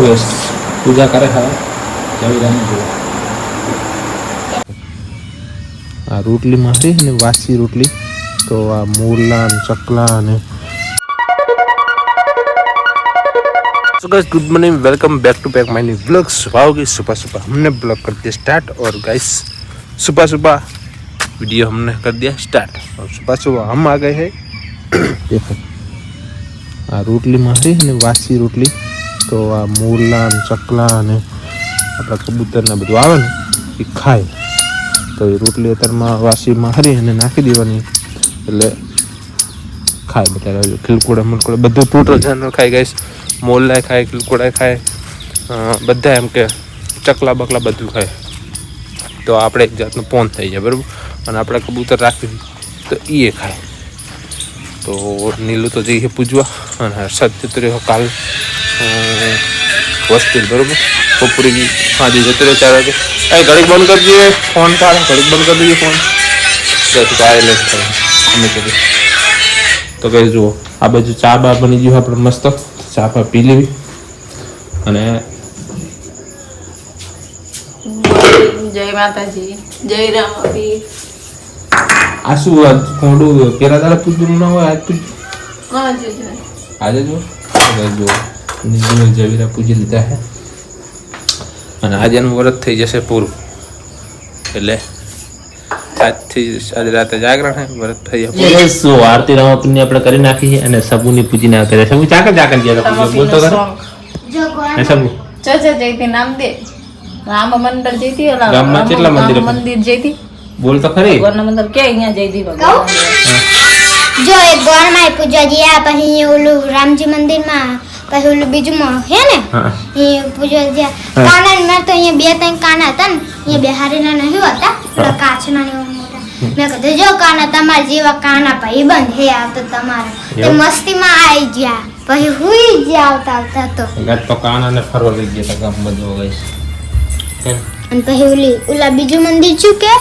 Gas પૂજા કરે હા જવીરાને જુઓ આ રોટલીમાં છે ને વાસી રોટલી તો આ મોરલા અને ચકલા અને So guys, good morning, welcome back to my new vlog। सुबह होगी सुबह सुबह हमने ब्लॉग कर दिया स्टार्ट और गाइस सुबह सुबह वीडियो हमने कर दिया स्टार्ट और सुबह सुबह हम आ गए हैं देखो आ रोटली में है ने वासी रोटली तो आ मोरला અને ચકલા અને આપણા કબૂતરને બધું આવે ને એ ખાય તો એ રોટલી અત્યારમાં વાસીમાં હરી અને નાખી દેવાની એટલે ખાય બધા ખીલકોડા મલકોડા બધું ટોટલ જાનવર ખાય ગાઈસ મોરલા ખાય ખીલકોડા ખાય બધા એમ કે ચકલા બકલા બધું ખાય તો આપણે એક જાતનું પોન થઈ જાય બરાબર અને આપણે કબૂતર રાખી તો એ ખાય તો નીલું તો જઈએ પૂજવા અને હર્ષદ જતો રહ્યો કાલ હોસ્ટેલ બરાબર બપોરી સાંજે જતો રહ્યો 4 વાગે ઘડીક બંધ કરી દઈએ ફોન કાઢે ઘડીક બંધ કરી દઈએ ફોન વાયરલેસ કરે અમે કરી તો કઈ જુઓ આ બાજુ ચા બા બની ગયું આપણે મસ્ત ચા પા પી લેવી અને જય માતાજી જય રામાપીર આ શું કોંડું પેલા દાડા પૂજવું ના હોય આજ પૂજ આજે જો જવીરા પૂજી લીધા છે અને આજે એનું વ્રત થઈ જશે પૂરું એટલે આજથી આજે રાતે જાગરણ છે વ્રત થઈ જશે સો આરતી રામાપીરની આપણે કરી નાખી છે અને સબુની પૂજી ના કરે સબુ ચાકર ગયા પૂજા બોલતો કર એ સબુ જયતી નામ દે રામ મંદિર જયતી ગામમાં કેટલા મંદિર જયતી બોલ તો ખરી ભગવાનના મંદિર કે અહીંયા જયતી ભગવાન જો એક ગોરમાં પૂજા ગયા પછી ઓલું રામજી મંદિરમાં પછી ઓલું બીજું હે ને એ પૂજા ગયા કાના મેં તો અહીંયા 2-3 કાના હતા ને અહીંયા બેહારીના નહીં હતા પેલા કાચના ને મોટા મેં કીધું જો કાના તમારા જેવા કાના ભાઈ બંધ હે આ તો તમારા તે મસ્તીમાં આવી ગયા પછી હુઈ ગયા આવતા તો ગાત તો કાનાને ફરવા લઈ ગયા ગામ બધું ગઈ અને પછી ઓલા બીજું મંદિર છું કે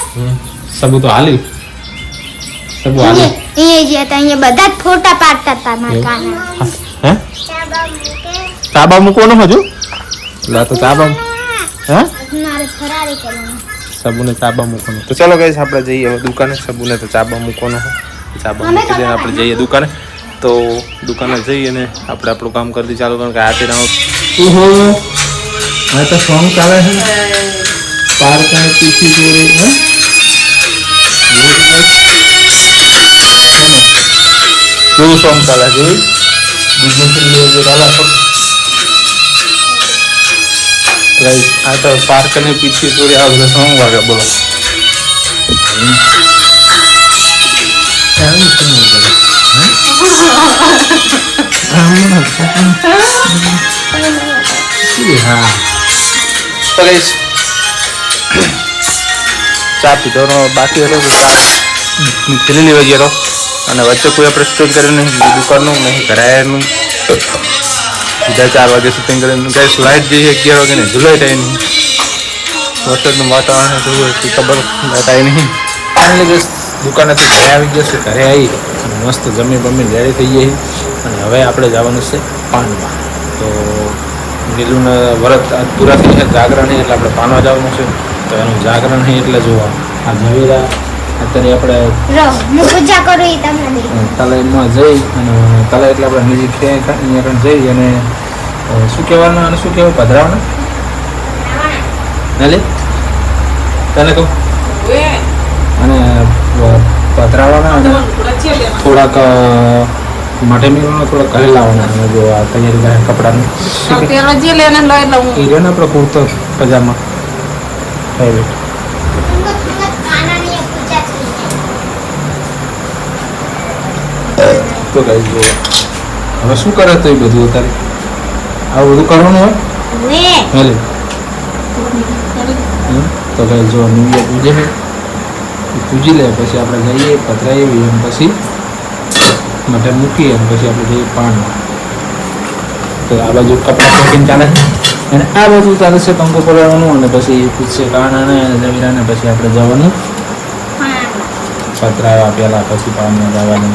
સબુ તો હાલી સબુ હાલી અહીંયા ગયા હતા અહીંયા બધા જ ફોટા પાડતા હતા મારા કાના હે ચાબા મૂકવાનો હજુ લા તો ચાબા હે મારે ફરારી કરવાનું સબુને ચાબા મૂકવાનો તો ચલો ગાઈસ આપણે જઈએ હવે દુકાને સબુને તો ચાબા મૂકવાનો છે ચાબા મૂકી દઈને આપણે જઈએ દુકાને તો દુકાને જઈએ અને આપણે આપણું કામ કરી ચાલુ કારણ કે આથી રાઉ ઓહો આ તો સોંગ ચાલે છે પાર કાય પીછી જોરે હે કેવું સોંગ ચાલે છે બીજું લેજો ચાલે ગાઈસ આ તો પાર્ક ને પીછી જોરે આ બધું સોંગ વાગે બોલો હા તો ગાઈસ ચા પીધો બાકી હતો ખેલી લેવા ગયો અને વચ્ચે કોઈ આપણે સ્ટોર કર્યું નહીં દુકાનનું નહીં કરાયાનું સીધા 4 વાગે શૂટિંગ કરીને ગાઈસ લાઇટ જઈએ 11 વાગે ને જુલાઈ થાય નહીં વરસાદનું વાતાવરણ જોયું ખબર થાય નહીં એટલે ગાઈસ દુકાનેથી ઘરે આવી ગયો છે ઘરે આવી મસ્ત જમી બમી રેડી થઈ ગઈ અને હવે આપણે જવાનું છે પાનમાં તો નીલુને વ્રત પૂરા થઈ છે જાગરણ એટલે આપણે પાનવા જવાનું છે તો એનું જાગરણ છે એટલે જોવા આ જવીરા અત્યારે આપણે પૂજા કરું એ તમને તલાઈમાં જઈ અને તલાઈ એટલે આપણે નજીક છે અહીંયા જઈ અને શું કહેવાનું અને શું કહેવું પધરાવાના ના લે તને કહું અને પધરાવાના અને થોડાક માટે મેળવવાનો થોડાક કહી લાવવાના અને જો આ તૈયારી કરે કપડાનું આપણે કુર્તો પજામા ફેવરેટ તો કઈ જો હવે શું કરે તો એ બધું અત્યારે આવું બધું કરવાનું હોય હેલે તો કઈ જો ન્યુ પૂજે છે પૂજી લે પછી આપણે જઈએ પધરાઈએ એમ પછી માટે મૂકીએ અને પછી આપણે જઈએ પાનમાં તો આ બાજુ કપડાં પેકિંગ ચાલે છે અને આ બાજુ ચાલે છે કંકુ પડાવવાનું અને પછી પૂછશે કાનાને જવીરાને પછી આપણે જવાનું પધરાવા પહેલાં પછી પાનમાં જવાનું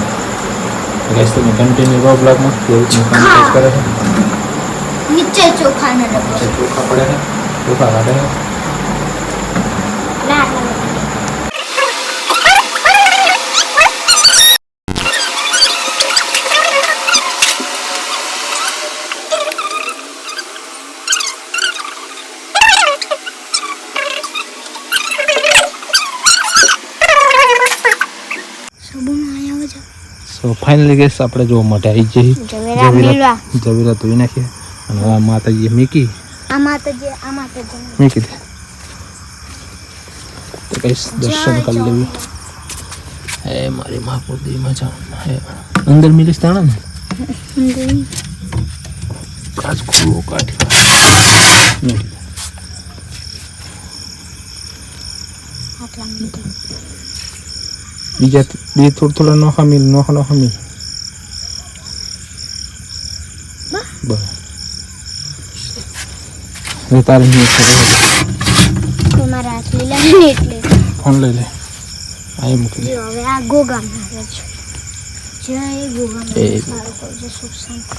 ગેસ તમે કન્ટિન્યુ રહો બ્લોગમાં કેવી રીતનું કામ કરે છે નીચે ચોખાનો ડબ્બો ચોખા પડે છે ચોખા કાઢે છે લાટ સો ફાઇનલી ગેસ આપણે જો માટે આવી જઈ જવેરા મેળવા જવેરા ધોઈ નાખીએ અને આ માતાજીએ મીકી મીકી દે તો કઈ દર્શન કરી લેવી હે મારી મહાપુરી મજા હે અંદર મિલીશ તાણા ને કાચ ખુલ્લો કાઢી બીજા બે થોડા નોખા મિલ નોખા મિલ બસ હવે તારે તમારા હાથ લીલા ને એટલે ફોન લઈ લે આ મૂકી દે હવે આ ગોગામ જય ગોગામ એ સારું કરજો સુખ શાંતિ